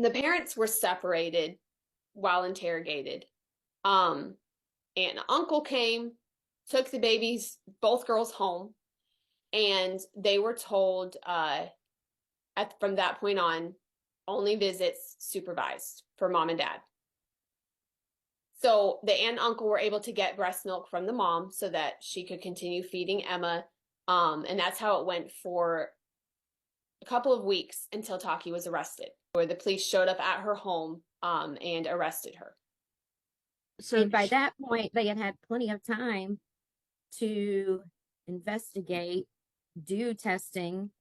The parents were separated while interrogated. Aunt and uncle came, took the babies, both girls home, and they were told from that point on, only visits supervised for mom and dad. So the aunt and uncle were able to get breast milk from the mom so that she could continue feeding Emma. And that's how it went for a couple of weeks until Taki was arrested, where the police showed up at her home and arrested her. So by that point, they had had plenty of time to investigate, do testing.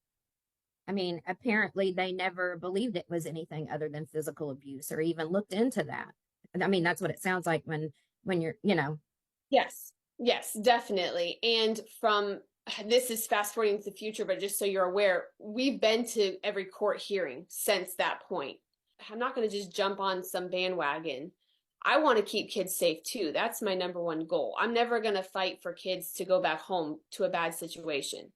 I mean, apparently they never believed it was anything other than physical abuse or even looked into that. I mean, that's what it sounds like when you're, Yes, yes, definitely. And this is fast forwarding to the future, but just so you're aware, we've been to every court hearing since that point. I'm not going to just jump on some bandwagon. I want to keep kids safe too. That's my number one goal. I'm never going to fight for kids to go back home to a bad situation.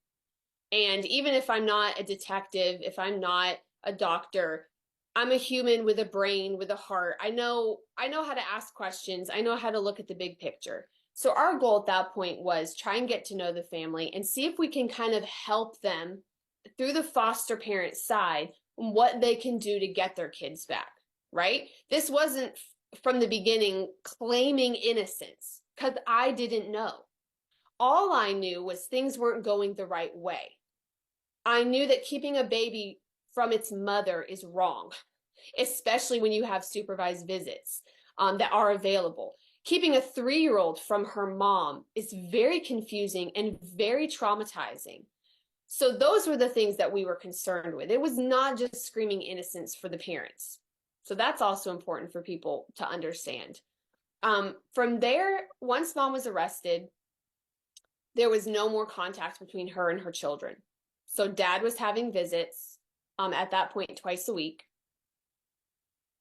And even if I'm not a detective, if I'm not a doctor, I'm a human with a brain, with a heart. I know how to ask questions. I know how to look at the big picture. So our goal at that point was try and get to know the family and see if we can kind of help them through the foster parent side, what they can do to get their kids back, right? This wasn't from the beginning claiming innocence because I didn't know. All I knew was things weren't going the right way. I knew that keeping a baby from its mother is wrong, especially when you have supervised visits that are available. Keeping a 3-year-old from her mom is very confusing and very traumatizing. So those were the things that we were concerned with. It was not just screaming innocence for the parents. So that's also important for people to understand. From there, once mom was arrested, there was no more contact between her and her children. So dad was having visits at that point twice a week.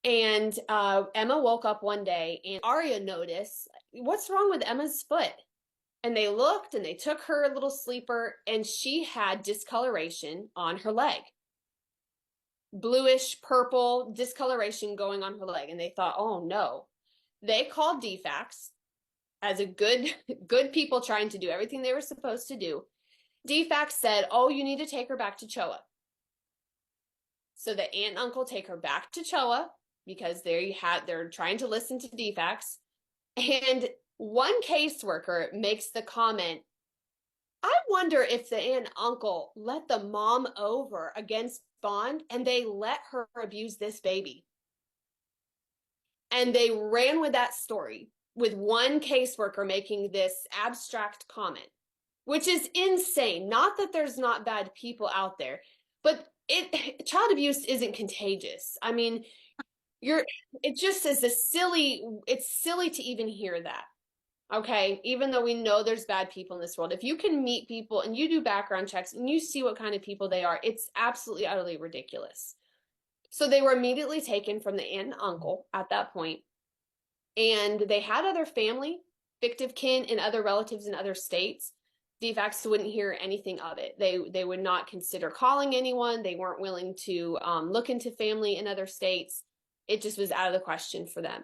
And Emma woke up one day and Aria noticed, what's wrong with Emma's foot? And they looked and they took her little sleeper and she had discoloration on her leg. Bluish purple discoloration going on her leg. And they thought, oh no. They called DFACS as a good people trying to do everything they were supposed to do. DFACS said, oh, you need to take her back to CHOA. So the aunt and uncle take her back to CHOA because they're trying to listen to DFACS. And one caseworker makes the comment, I wonder if the aunt and uncle let the mom over against bond and they let her abuse this baby. And they ran with that story with one caseworker making this abstract comment, which is insane. Not that there's not bad people out there, but child abuse isn't contagious. I mean, it just is it's silly to even hear that. Okay, even though we know there's bad people in this world, if you can meet people and you do background checks and you see what kind of people they are, it's absolutely utterly ridiculous. So they were immediately taken from the aunt and uncle at that point, and they had other family, fictive kin, and other relatives in other states. DFACS wouldn't hear anything of it. They would not consider calling anyone. They weren't willing to look into family in other states. It just was out of the question for them.